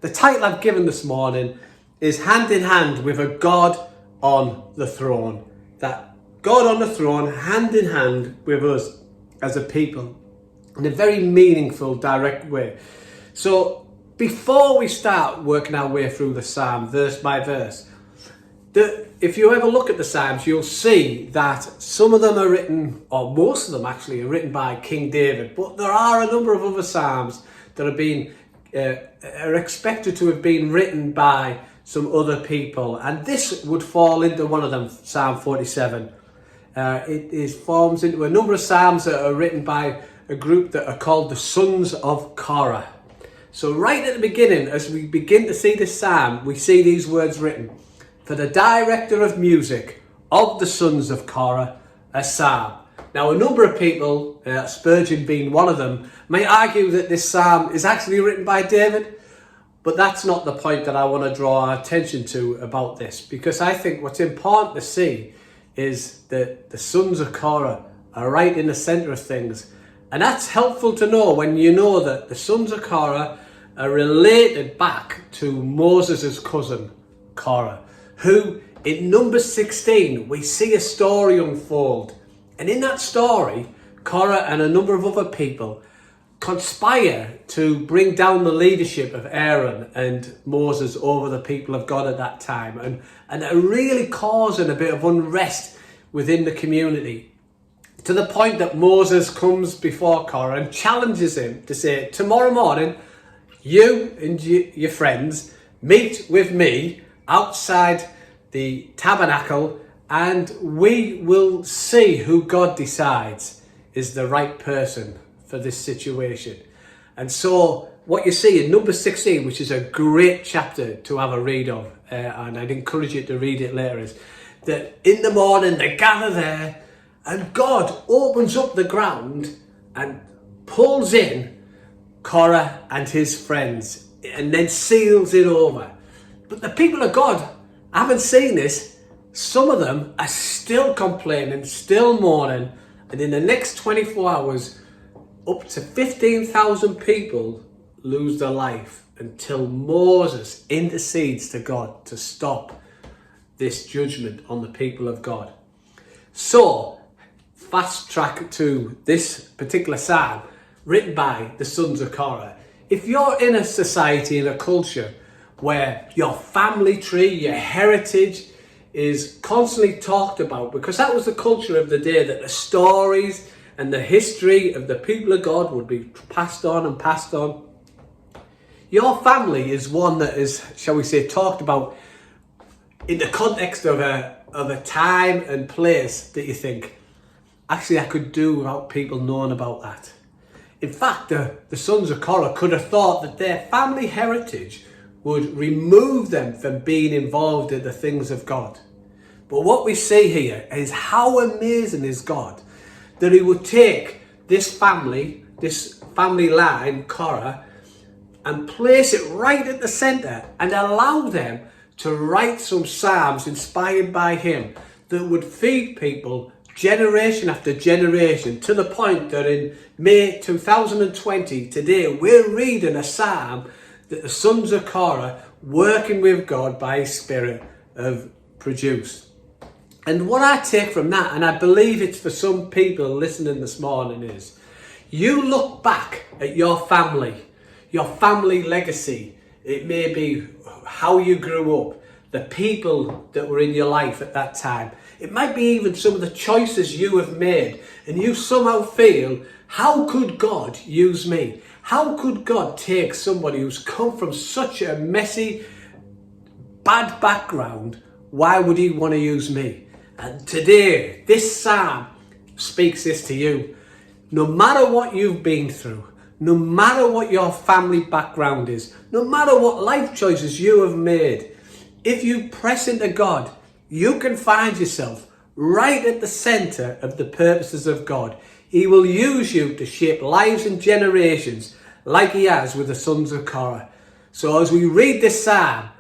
the title I've given this morning is Hand in Hand with a God on the Throne. That God on the throne, hand in hand with us as a people in a very meaningful, direct way. So before we start working our way through the Psalm, verse by verse, if you ever look at the Psalms, you'll see that some of them are written, or most of them actually, are written by King David. But there are a number of other Psalms that are expected to have been written by some other people. And this would fall into one of them, Psalm 47. It forms into a number of Psalms that are written by a group that are called the Sons of Korah. So right at the beginning, as we begin to see this Psalm, we see these words written. For the director of music of the Sons of Korah, a Psalm. Now, a number of people, Spurgeon being one of them, may argue that this Psalm is actually written by David, but that's not the point that I want to draw our attention to about this, because I think what's important to see is that the Sons of Korah are right in the centre of things. And that's helpful to know when you know that the Sons of Korah are related back to Moses' cousin, Korah, who in Numbers 16, we see a story unfold. And in that story, Korah and a number of other people conspire to bring down the leadership of Aaron and Moses over the people of God at that time, and are really causing a bit of unrest within the community, to the point that Moses comes before Korah and challenges him to say, tomorrow morning, you and your friends meet with me outside the tabernacle, and we will see who God decides is the right person for this situation. And so what you see in Numbers 16, which is a great chapter to have a read of, and I'd encourage you to read it later, is that in the morning they gather there and God opens up the ground and pulls in Korah and his friends and then seals it over. But the people of God haven't seen this. Some of them are still complaining, still mourning, and in the next 24 hours, up to 15,000 people lose their life until Moses intercedes to God to stop this judgment on the people of God. So, fast track to this particular psalm written by the Sons of Korah. If you're in a society, in a culture where your family tree, your heritage is constantly talked about, because that was the culture of the day, that the stories and the history of the people of God would be passed on and passed on. Your family is one that is, shall we say, talked about in the context of a time and place that you think, actually I could do without people knowing about that. In fact, the Sons of Korah could have thought that their family heritage would remove them from being involved in the things of God. But what we see here is how amazing is God, that he would take this family line, Korah, and place it right at the centre and allow them to write some psalms inspired by him that would feed people generation after generation, to the point that in May 2020, today, we're reading a psalm that the Sons of Korah, working with God by his Spirit, have produced. And what I take from that, and I believe it's for some people listening this morning, is you look back at your family legacy. It may be how you grew up, the people that were in your life at that time. It might be even some of the choices you have made, and you somehow feel, how could God use me? How could God take somebody who's come from such a messy, bad background? Why would he want to use me? And today, this psalm speaks this to you. No matter what you've been through, no matter what your family background is, no matter what life choices you have made, if you press into God, you can find yourself right at the centre of the purposes of God. He will use you to shape lives and generations like he has with the Sons of Korah. So as we read this psalm,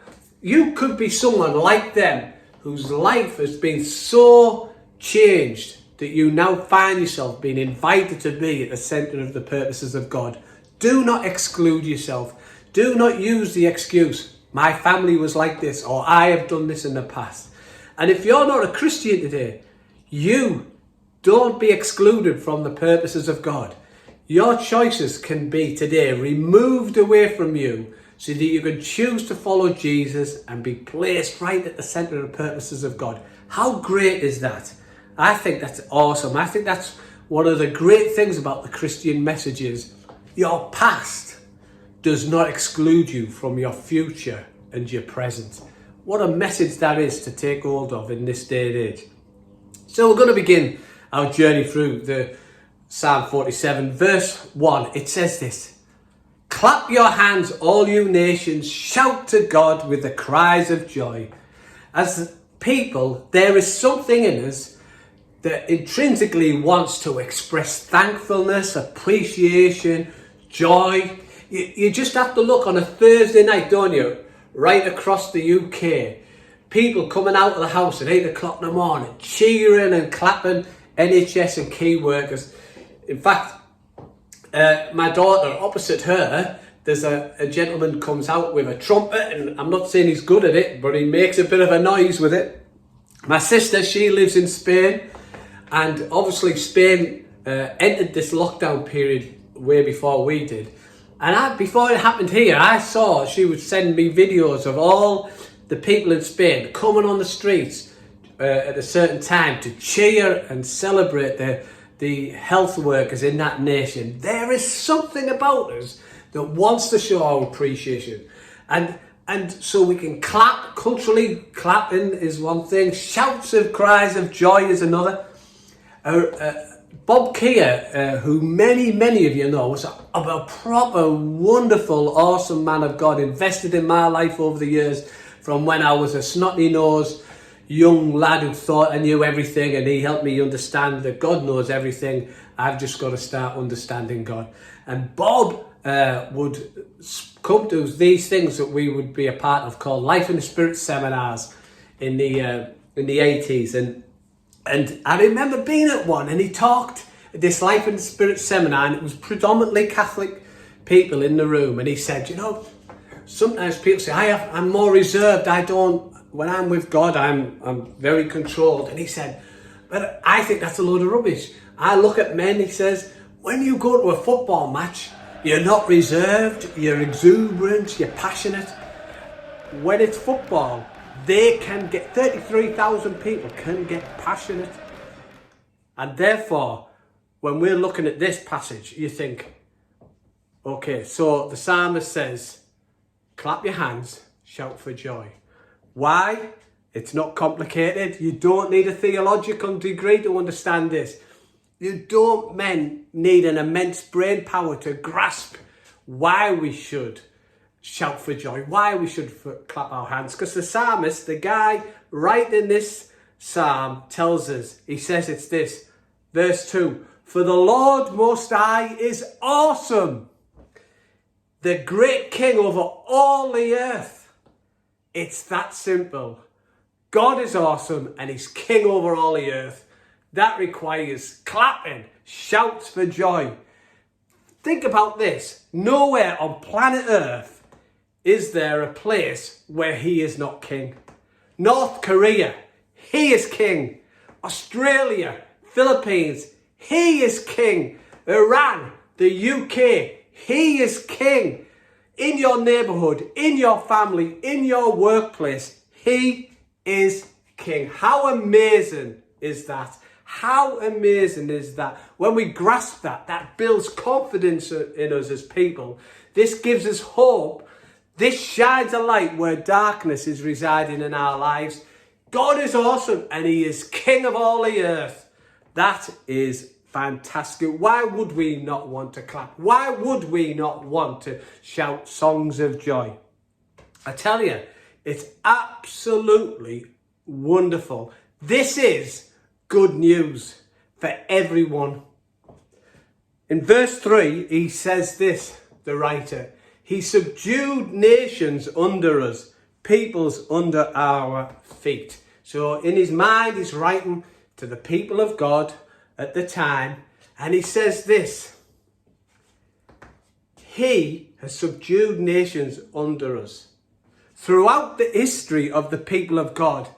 you could be someone like them whose life has been so changed that you now find yourself being invited to be at the centre of the purposes of God. Do not exclude yourself. Do not use the excuse, my family was like this, or I have done this in the past. And if you're not a Christian today, you don't be excluded from the purposes of God. Your choices can be today removed away from you so that you can choose to follow Jesus and be placed right at the center of the purposes of God. How great is that? I think that's awesome. I think that's one of the great things about the Christian message is your past does not exclude you from your future and your present. What a message that is to take hold of in this day and age. So we're going to begin our journey through the Psalm 47, verse 1. It says this: clap your hands, all you nations, shout to God with the cries of joy. As people, there is something in us that intrinsically wants to express thankfulness, appreciation, joy. You just have to look on a Thursday night, don't you? Right across the UK, people coming out of the house at 8 o'clock in the morning, cheering and clapping NHS and key workers. In fact, my daughter, opposite her, there's a gentleman comes out with a trumpet, and I'm not saying he's good at it, but he makes a bit of a noise with it. My sister, she lives in Spain, and obviously Spain entered this lockdown period way before we did. And before it happened here, I saw she would send me videos of all the people in Spain coming on the streets at a certain time to cheer and celebrate the health workers in that nation. There is something about us that wants to show our appreciation. And so we can clap. Culturally, clapping is one thing. Shouts of cries of joy is another. Bob Keir, who many of you know, was a proper, wonderful, awesome man of God, invested in my life over the years, from when I was a snotty-nosed young lad who thought I knew everything, and he helped me understand that God knows everything. I've just got to start understanding God. And Bob would come to these things that we would be a part of, called Life in the Spirit seminars in the 80s. And I remember being at one, and he talked at this Life in the Spirit seminar, and it was predominantly Catholic people in the room. And he said, you know, sometimes people say, I'm more reserved. When I'm with God, I'm very controlled. And he said, but I think that's a load of rubbish. I look at men, he says, when you go to a football match, you're not reserved, you're exuberant, you're passionate. When it's football, 33,000 people can get passionate. And therefore, when we're looking at this passage, you think, okay, so the psalmist says, clap your hands, shout for joy. Why? It's not complicated. You don't need a theological degree to understand this. You don't need an immense brain power to grasp why we should shout for joy, why we should clap our hands. Because the psalmist, the guy writing this psalm, tells us, he says it's this, verse 2, for the Lord Most High is awesome, the great King over all the earth. It's that simple. God is awesome and he's King over all the earth. That requires clapping, shouts for joy. Think about this. Nowhere on planet Earth is there a place where he is not king. North Korea, he is king. Australia, Philippines, he is king. Iran, the UK, he is king. In your neighborhood, in your family, in your workplace, he is king. How amazing is that? How amazing is that? When we grasp that, that builds confidence in us as people. This gives us hope. This shines a light where darkness is residing in our lives. God is awesome and he is King of all the earth. That is fantastic. Why would we not want to clap? Why would we not want to shout songs of joy? I tell you, it's absolutely wonderful. This is good news for everyone. In verse 3, he says this, the writer, he subdued nations under us, peoples under our feet. So in his mind, he's writing to the people of God at the time, and he says this, he has subdued nations under us. Throughout the history of the people of God,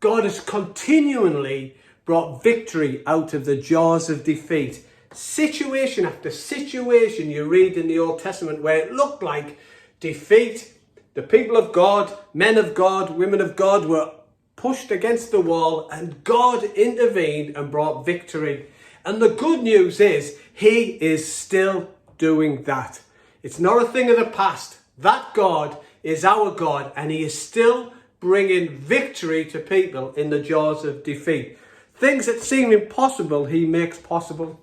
God has continually brought victory out of the jaws of defeat. Situation after situation you read in the Old Testament where it looked like defeat. The people of God, men of God, women of God were pushed against the wall and God intervened and brought victory. And the good news is he is still doing that. It's not a thing of the past. That God is our God and he is still bringing victory to people in the jaws of defeat. Things that seem impossible, he makes possible.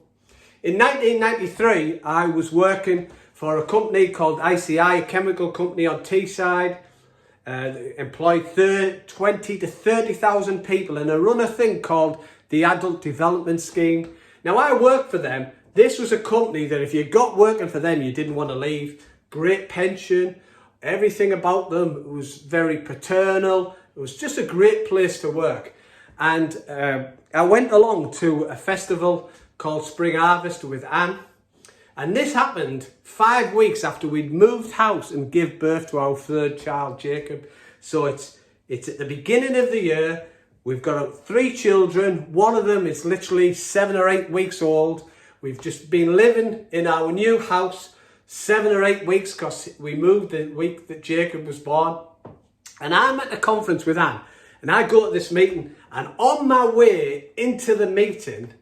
In 1993, I was working for a company called ICI, a chemical company on Teesside, employed 20 to 30,000 people and I run a thing called the Adult Development Scheme. Now I worked for them. This was a company that if you got working for them, you didn't want to leave. Great pension, everything about them was very paternal. It was just a great place to work. And I went along to a festival called Spring Harvest with Anne. And this happened 5 weeks after we'd moved house and give birth to our third child, Jacob. So it's at the beginning of the year. We've got 3 children. One of them is literally 7 or 8 weeks old. We've just been living in our new house 7 or 8 weeks because we moved the week that Jacob was born. And I'm at a conference with Anne. And I go to this meeting. And on my way into the meeting,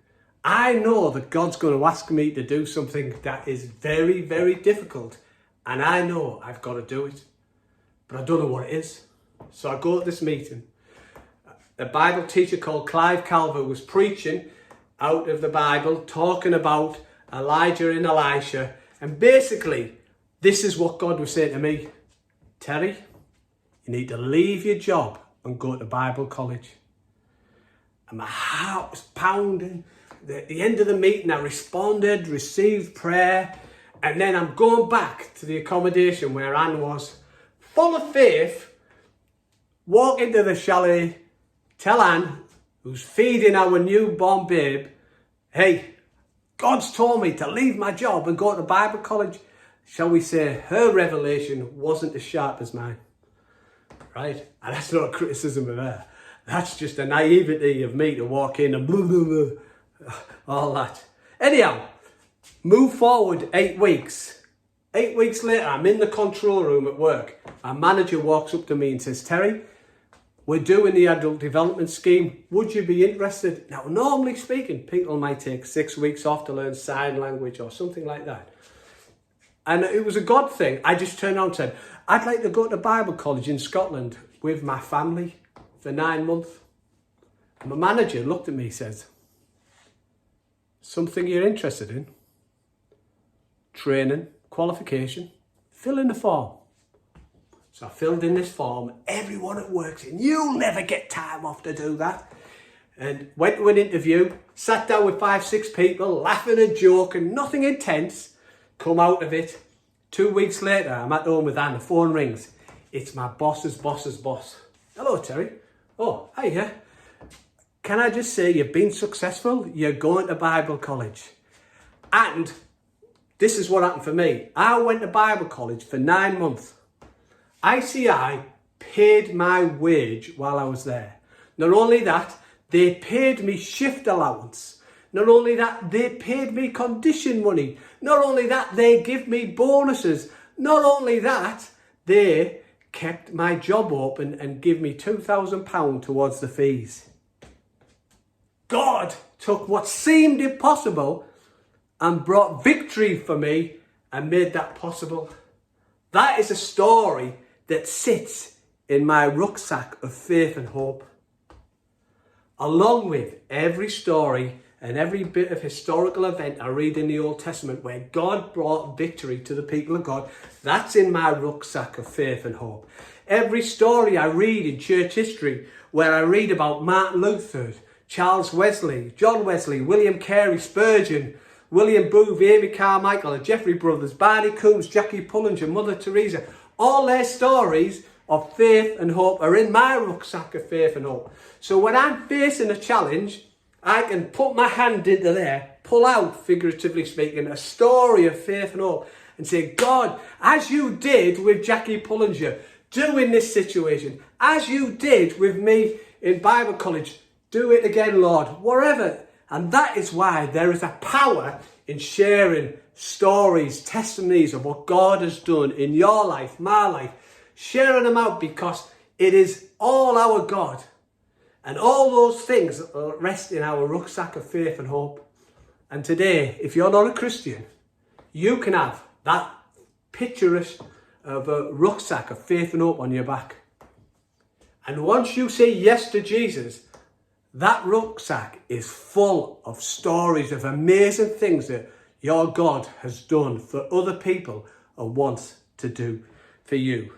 I know that God's going to ask me to do something that is very, very difficult. And I know I've got to do it. But I don't know what it is. So I go to this meeting. A Bible teacher called Clive Calver was preaching out of the Bible, talking about Elijah and Elisha. And basically, this is what God was saying to me. Terry, you need to leave your job and go to Bible college. And my heart was pounding. At the end of the meeting, I responded, received prayer, and then I'm going back to the accommodation where Anne was, full of faith, walk into the chalet, tell Anne, who's feeding our newborn babe, hey, God's told me to leave my job and go to Bible college. Shall we say her revelation wasn't as sharp as mine, right? And that's not a criticism of her. That's just a naivety of me to walk in and blah, blah, blah. All that. Anyhow, move forward 8 weeks. 8 weeks later, I'm in the control room at work. Our manager walks up to me and says, Terry, we're doing the Adult Development Scheme. Would you be interested? Now, normally speaking, people might take 6 weeks off to learn sign language or something like that. And it was a God thing. I just turned around and said, I'd like to go to Bible college in Scotland with my family for 9 months. And my manager looked at me and says, something you're interested in? Training, qualification, fill in the form. So I filled in this form. Everyone at work said, you'll never get time off to do that. And went to an interview, sat down with 5, 6 people, laughing and joking, nothing intense. Come out of it. 2 weeks later, I'm at home with Anne, the phone rings. It's my boss's boss's boss. Hello, Terry. Oh, hiya. Can I just say you've been successful? You're going to Bible college. And this is what happened for me. I went to Bible college for 9 months. ICI paid my wage while I was there. Not only that, they paid me shift allowance. Not only that, they paid me condition money. Not only that, they give me bonuses. Not only that, they kept my job open and give me £2,000 towards the fees. God took what seemed impossible and brought victory for me and made that possible. That is a story that sits in my rucksack of faith and hope. Along with every story and every bit of historical event I read in the Old Testament where God brought victory to the people of God, that's in my rucksack of faith and hope. Every story I read in church history where I read about Martin Luther, Charles Wesley, John Wesley, William Carey, Spurgeon, William Booth, Amy Carmichael, the Jeffrey Brothers, Barney Coombs, Jackie Pullinger, Mother Teresa, all their stories of faith and hope are in my rucksack of faith and hope. So when I'm facing a challenge, I can put my hand into there, pull out, figuratively speaking, a story of faith and hope and say, God, as you did with Jackie Pullinger, do in this situation, as you did with me in Bible college, do it again, Lord, wherever. And that is why there is a power in sharing stories, testimonies of what God has done in your life, my life, sharing them out, because it is all our God. And all those things rest in our rucksack of faith and hope. And today, if you're not a Christian, you can have that picturesque of a rucksack of faith and hope on your back. And once you say yes to Jesus, that rucksack is full of stories of amazing things that your God has done for other people and wants to do for you.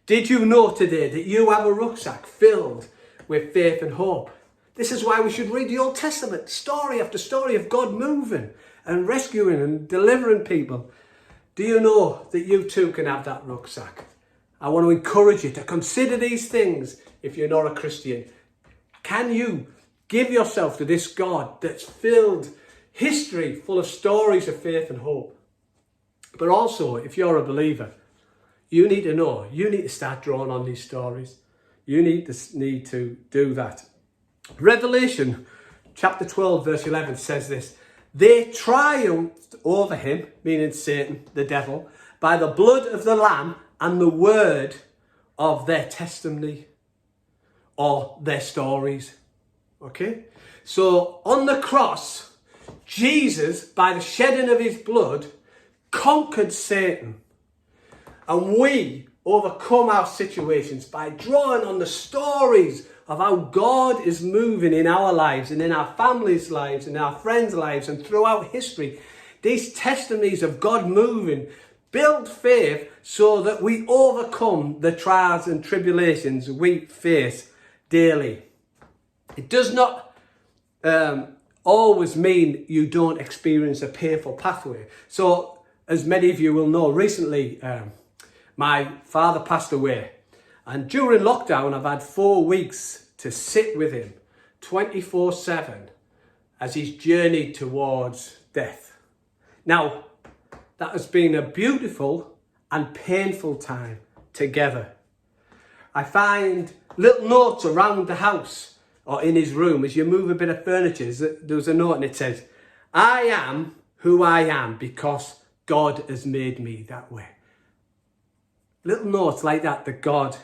Did you know today that you have a rucksack filled with faith and hope? This is why we should read the Old Testament, story after story of God moving and rescuing and delivering people. Do you know that you too can have that rucksack? I want to encourage you to consider these things if you're not a Christian. Can you give yourself to this God that's filled history full of stories of faith and hope? But also, if you're a believer, you need to know, you need to start drawing on these stories. You need to do that. Revelation chapter 12 verse 11 says this: they triumphed over him, meaning Satan, the devil, by the blood of the Lamb and the word of their testimony, or their stories. Okay? So on the cross, Jesus, by the shedding of his blood, conquered Satan. And we overcome our situations by drawing on the stories of how God is moving in our lives and in our families' lives and our friends' lives and throughout history. These testimonies of God moving build faith so that we overcome the trials and tribulations we face daily. It does not always mean you don't experience a painful pathway. So, as many of you will know, recently my father passed away. And during lockdown, I've had 4 weeks to sit with him 24/7 as he's journeyed towards death. Now, that has been a beautiful and painful time together. I find little notes around the house or in his room as you move a bit of furniture. There was a note and it says, I am who I am because God has made me that way. Little notes like that God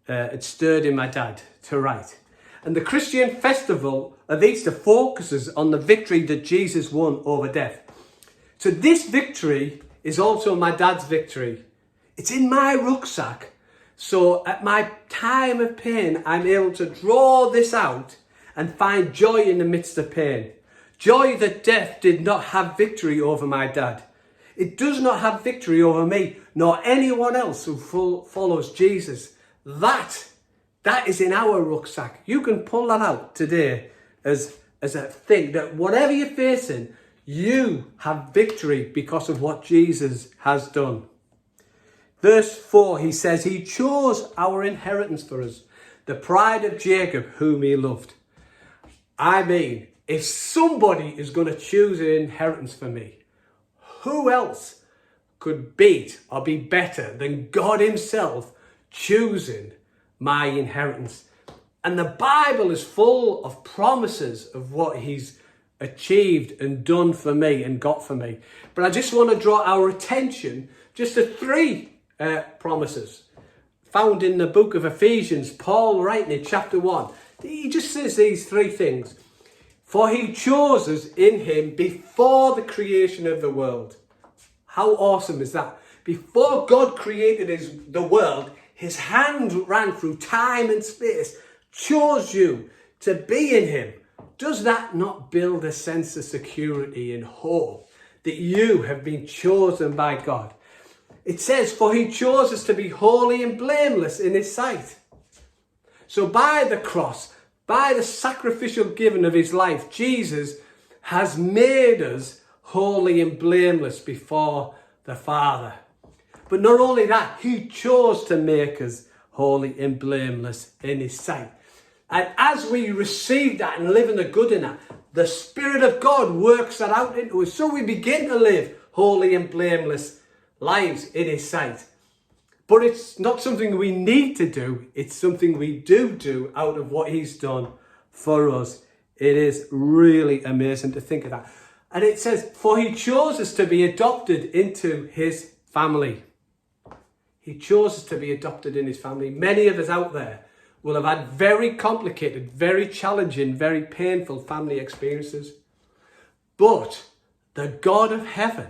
had stirred in my dad to write. And the Christian festival of Easter focuses on the victory that Jesus won over death. So this victory is also my dad's victory. It's in my rucksack. So at my time of pain, I'm able to draw this out and find joy in the midst of pain. Joy that death did not have victory over my dad. It does not have victory over me, nor anyone else who follows Jesus. That is in our rucksack. You can pull that out today as a thing that whatever you're facing, you have victory because of what Jesus has done. Verse 4, he says, he chose our inheritance for us, the pride of Jacob, whom he loved. I mean, if somebody is going to choose an inheritance for me, who else could beat or be better than God himself choosing my inheritance? And the Bible is full of promises of what he's achieved and done for me and got for me. But I just want to draw our attention just to 3 promises found in the book of Ephesians. Paul writing in chapter 1, he just says these 3 things. For he chose us in him before the creation of the world. How awesome is that? Before God created the world, his hand ran through time and space, chose you to be in him. Does that not build a sense of security and hope that you have been chosen by God? It says, for he chose us to be holy and blameless in his sight. So by the cross, by the sacrificial giving of his life, Jesus has made us holy and blameless before the Father. But not only that, he chose to make us holy and blameless in his sight. And as we receive that and live in the good in that, the Spirit of God works that out into us. So we begin to live holy and blameless lives in his sight. But it's not something we need to do. It's something we do out of what he's done for us. It is really amazing to think of that. And it says, for he chose us to be adopted into his family. He chose us to be adopted in his family. Many of us out there will have had very complicated, very challenging, very painful family experiences. But the God of heaven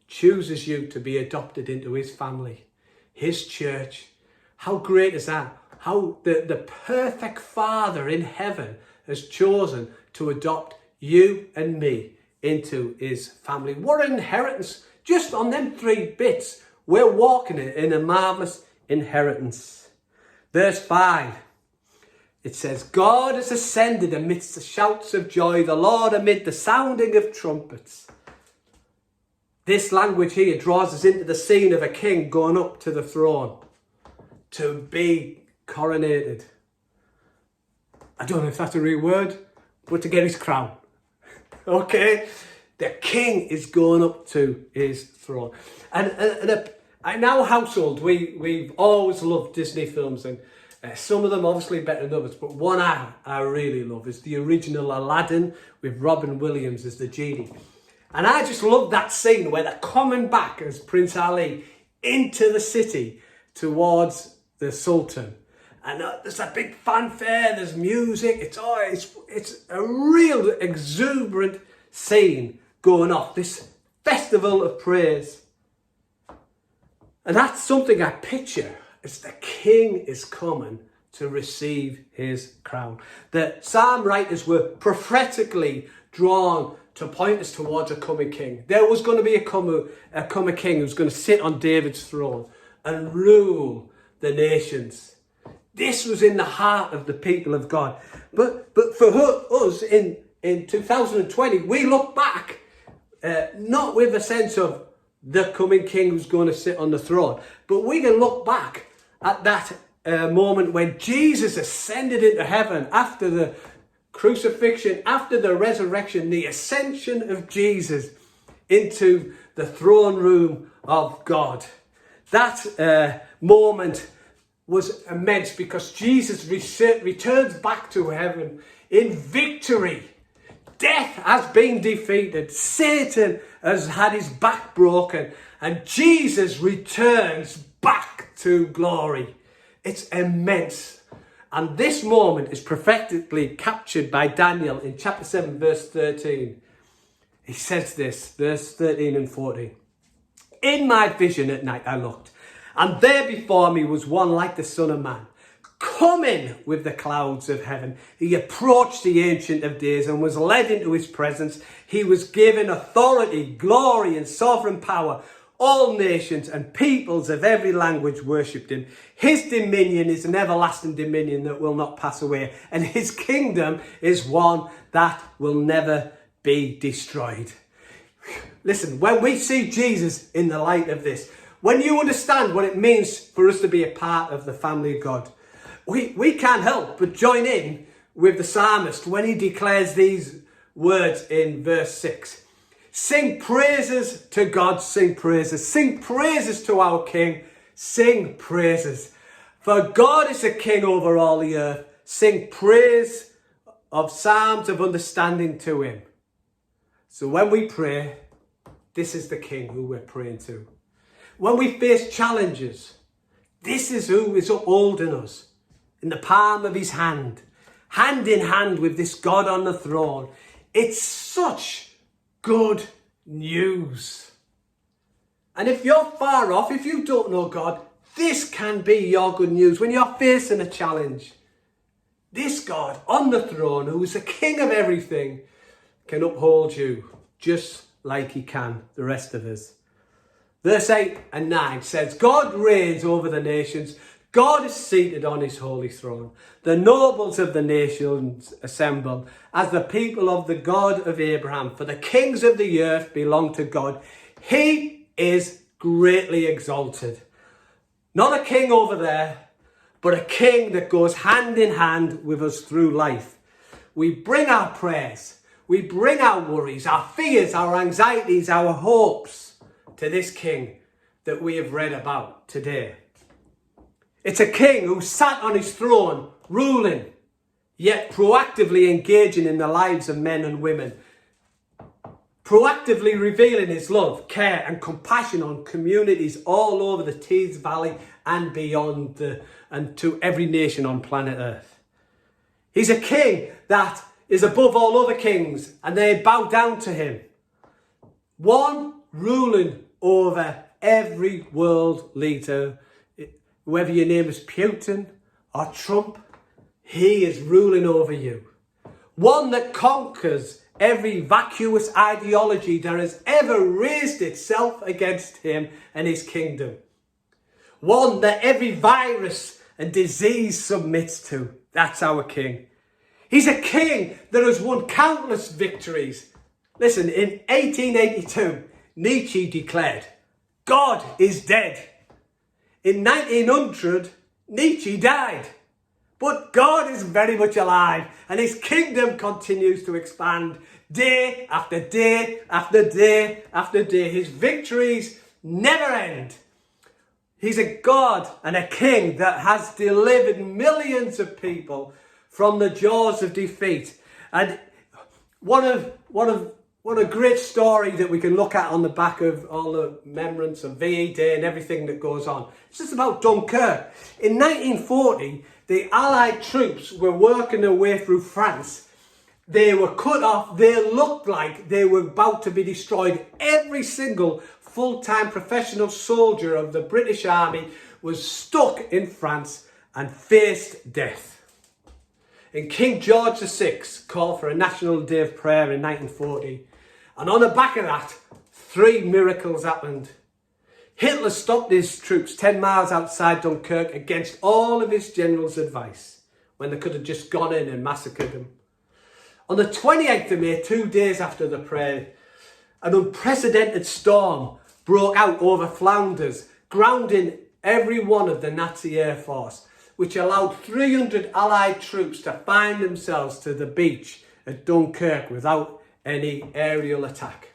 chooses you to be adopted into his family, his church. How great is that? How the perfect Father in heaven has chosen to adopt you and me into his family. What an inheritance. Just on them 3 bits, we're walking in a marvellous inheritance. Verse 5, it says, God has ascended amidst the shouts of joy, the Lord amid the sounding of trumpets. This language here draws us into the scene of a king going up to the throne to be coronated. I don't know if that's a real word, but to get his crown. Okay? The king is going up to his throne. And in our household, we've always loved Disney films, and some of them obviously better than others, but one I really love is the original Aladdin with Robin Williams as the genie. And I just love that scene where they're coming back as Prince Ali into the city towards the Sultan. And there's a big fanfare, there's music, it's a real exuberant scene going off, this festival of praise. And that's something I picture as the king is coming to receive his crown. The psalm writers were prophetically drawn to point us towards a coming king. There was going to be a coming king who's going to sit on David's throne and rule the nations. This was in the heart of the people of God. But for us in 2020, we look back not with a sense of the coming king who's going to sit on the throne, but we can look back at that moment when Jesus ascended into heaven after the crucifixion, after the resurrection, the ascension of Jesus into the throne room of God. That moment was immense because Jesus returns back to heaven in victory. Death has been defeated. Satan has had his back broken. And Jesus returns back to glory. It's immense. And this moment is prophetically captured by Daniel in chapter 7, verse 13. He says this, verse 13 and 14. In my vision at night I looked, and there before me was one like the Son of Man, coming with the clouds of heaven. He approached the Ancient of Days and was led into his presence. He was given authority, glory, and sovereign power. All nations and peoples of every language worshipped him. His dominion is an everlasting dominion that will not pass away, and his kingdom is one that will never be destroyed. Listen, when we see Jesus in the light of this, when you understand what it means for us to be a part of the family of God, we can't help but join in with the psalmist when he declares these words in verse 6. Sing praises to God, sing praises. Sing praises to our King, sing praises. For God is a king over all the earth. Sing praise of psalms of understanding to him. So when we pray, this is the king who we're praying to. When we face challenges, this is who is upholding us in the palm of his hand in hand with this God on the throne. It's such good news. And if you're far off, if you don't know God, this can be your good news when you're facing a challenge. This God on the throne, who is the king of everything, can uphold you just like he can the rest of us. Verse 8 and 9 says, God reigns over the nations. God is seated on his holy throne. The nobles of the nations assemble as the people of the God of Abraham. For the kings of the earth belong to God. He is greatly exalted. Not a king over there, but a king that goes hand in hand with us through life. We bring our prayers. We bring our worries, our fears, our anxieties, our hopes to this king that we have read about today. It's a king who sat on his throne, ruling, yet proactively engaging in the lives of men and women, proactively revealing his love, care and compassion on communities all over the Tees Valley and beyond, and to every nation on planet Earth. He's a king that is above all other kings, and they bow down to him. One ruling over every world leader, whether your name is Putin or Trump, he is ruling over you. One that conquers every vacuous ideology that has ever raised itself against him and his kingdom. One that every virus and disease submits to. That's our king. He's a king that has won countless victories. Listen, in 1882, Nietzsche declared, "God is dead." In 1900, Nietzsche died. But God is very much alive, and his kingdom continues to expand day after day after day after day. His victories never end. He's a God and a king that has delivered millions of people from the jaws of defeat. And what a great story that we can look at on the back of all the remembrance of VE Day and everything that goes on. It's just about Dunkirk. In 1940, the Allied troops were working their way through France. They were cut off. They looked like they were about to be destroyed. Every single full-time professional soldier of the British Army was stuck in France and faced death. And King George VI called for a National Day of Prayer in 1940. And on the back of that, 3 miracles happened. Hitler stopped his troops 10 miles outside Dunkirk against all of his generals' advice, when they could have just gone in and massacred them. On the 28th of May, 2 days after the prayer, an unprecedented storm broke out over Flanders, grounding every one of the Nazi air force, which allowed 300 Allied troops to find themselves to the beach at Dunkirk without any aerial attack.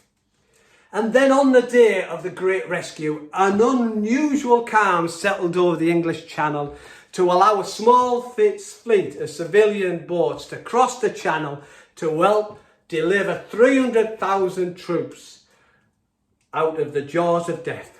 And then on the day of the Great Rescue, an unusual calm settled over the English Channel to allow a small fleet of civilian boats to cross the channel to help deliver 300,000 troops out of the jaws of death.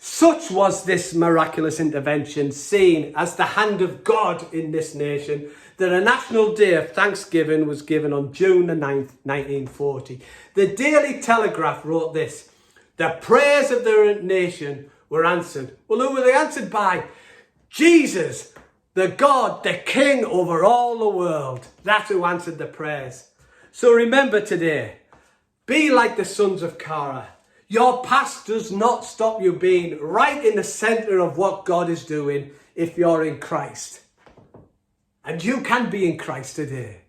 Such was this miraculous intervention, seen as the hand of God in this nation, that a National Day of Thanksgiving was given on June the 9th, 1940. The Daily Telegraph wrote this: "The prayers of the nation were answered." Well, who were they answered by? Jesus, the God, the King over all the world. That's who answered the prayers. So remember today, be like the sons of Korah. Your past does not stop you being right in the centre of what God is doing if you're in Christ. And you can be in Christ today.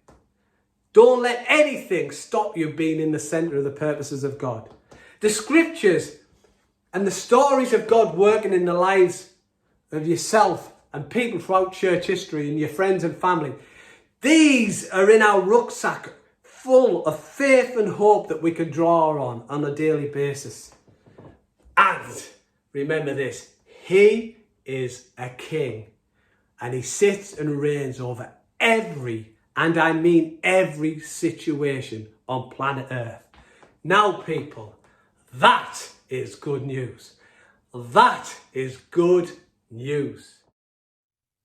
Don't let anything stop you being in the centre of the purposes of God. The scriptures and the stories of God working in the lives of yourself and people throughout church history and your friends and family, these are in our rucksack, full of faith and hope that we can draw on a daily basis. And remember this, he is a king, and he sits and reigns over every, and I mean every, situation on planet Earth. Now people, that is good news. That is good news.